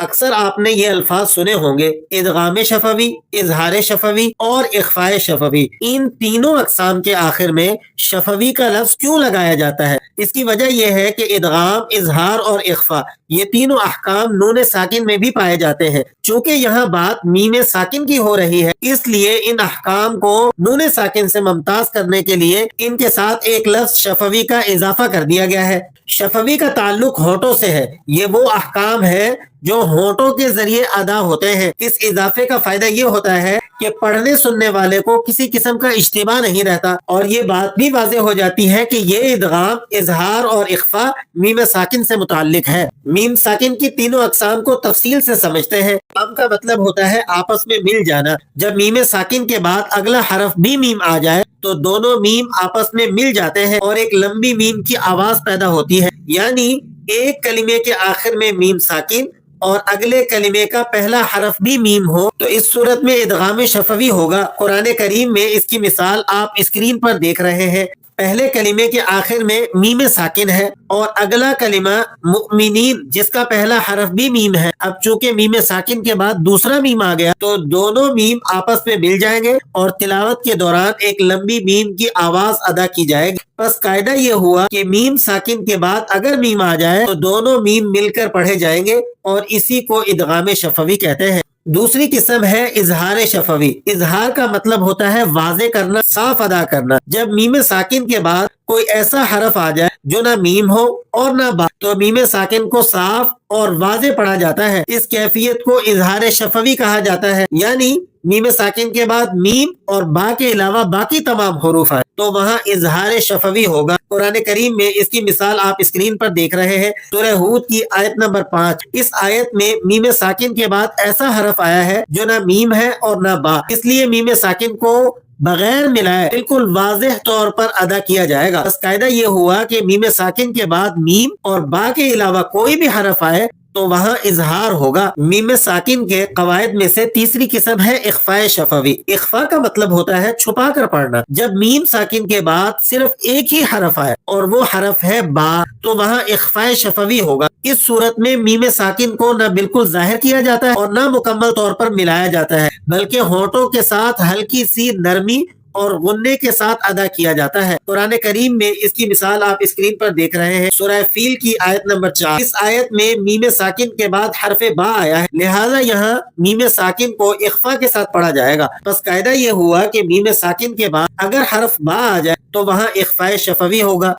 اکثر آپ نے یہ الفاظ سنے ہوں گے، ادغام شفوی، اظہار شفوی اور اخفاء شفوی۔ ان تینوں اقسام کے آخر میں شفوی کا لفظ کیوں لگایا جاتا ہے؟ اس کی وجہ یہ ہے کہ ادغام، اظہار اور اخفاء یہ تینوں احکام نون ساکن میں بھی پائے جاتے ہیں۔ چونکہ یہاں بات میم ساکن کی ہو رہی ہے، اس لیے ان احکام کو نون ساکن سے ممتاز کرنے کے لیے ان کے ساتھ ایک لفظ شفوی کا اضافہ کر دیا گیا ہے۔ شفوی کا تعلق ہونٹوں سے ہے، یہ وہ احکام ہے جو ہونٹوں کے ذریعے ادا ہوتے ہیں۔ اس اضافے کا فائدہ یہ ہوتا ہے کہ پڑھنے سننے والے کو کسی قسم کا اشتباہ نہیں رہتا، اور یہ بات بھی واضح ہو جاتی ہے کہ یہ ادغام، اظہار اور اخفاء میم ساکن سے متعلق ہے۔ میم ساکن کی تینوں اقسام کو تفصیل سے سمجھتے ہیں۔ ام کا مطلب ہوتا ہے آپس میں مل جانا۔ جب میم ساکن کے بعد اگلا حرف بھی میم آ جائے تو دونوں میم آپس میں مل جاتے ہیں اور ایک لمبی میم کی آواز پیدا ہوتی ہے، یعنی ایک کلمے کے آخر میں میم ساکن اور اگلے کلمے کا پہلا حرف بھی میم ہو تو اس صورت میں ادغام شفوی ہوگا۔ قرآن کریم میں اس کی مثال آپ اسکرین پر دیکھ رہے ہیں۔ پہلے کلمے کے آخر میں میم ساکن ہے اور اگلا کلمہ مؤمنین جس کا پہلا حرف بھی میم ہے۔ اب چونکہ میم ساکن کے بعد دوسرا میم آ گیا تو دونوں میم آپس میں مل جائیں گے اور تلاوت کے دوران ایک لمبی میم کی آواز ادا کی جائے گی۔ بس قاعدہ یہ ہوا کہ میم ساکن کے بعد اگر میم آ جائے تو دونوں میم مل کر پڑھے جائیں گے اور اسی کو ادغام شفوی کہتے ہیں۔ دوسری قسم ہے اظہار شفوی۔ اظہار کا مطلب ہوتا ہے واضح کرنا، صاف ادا کرنا۔ جب میم ساکن کے بعد کوئی ایسا حرف آ جائے جو نہ میم ہو اور نہ با تو میم ساکن کو صاف اور واضح پڑھا جاتا ہے۔ اس کیفیت کو اظہار شفوی کہا جاتا ہے، یعنی میم ساکن کے بعد میم اور با کے علاوہ باقی تمام حروف آئے تو وہاں اظہار شفوی ہوگا۔ قرآن کریم میں اس کی مثال آپ اسکرین پر دیکھ رہے ہیں، سورہ ہود کی آیت نمبر 5۔ اس آیت میں میم ساکن کے بعد ایسا حرف آیا ہے جو نہ میم ہے اور نہ با، اس لیے میم ساکن کو بغیر ملائے بالکل واضح طور پر ادا کیا جائے گا۔ بس قاعدہ یہ ہوا کہ میم ساکن کے بعد میم اور با کے علاوہ کوئی بھی حرف آئے تو وہاں اظہار ہوگا۔ میم ساکن کے قواعد میں سے تیسری قسم ہے اخفاء شفوی۔ اخفاء کا مطلب ہوتا ہے چھپا کر پڑھنا۔ جب میم ساکن کے بعد صرف ایک ہی حرف آئے اور وہ حرف ہے با تو وہاں اخفاء شفوی ہوگا۔ اس صورت میں میم ساکن کو نہ بالکل ظاہر کیا جاتا ہے اور نہ مکمل طور پر ملایا جاتا ہے، بلکہ ہونٹوں کے ساتھ ہلکی سی نرمی اور غنے کے ساتھ ادا کیا جاتا ہے۔ قرآن کریم میں اس کی مثال آپ اسکرین پر دیکھ رہے ہیں، سورہ فیل کی آیت نمبر 4۔ اس آیت میں میم ساکن کے بعد حرف با آیا ہے، لہذا یہاں میم ساکن کو اخفاء کے ساتھ پڑھا جائے گا۔ بس قاعدہ یہ ہوا کہ میم ساکن کے بعد اگر حرف با آ جائے تو وہاں اخفاء شفوی ہوگا۔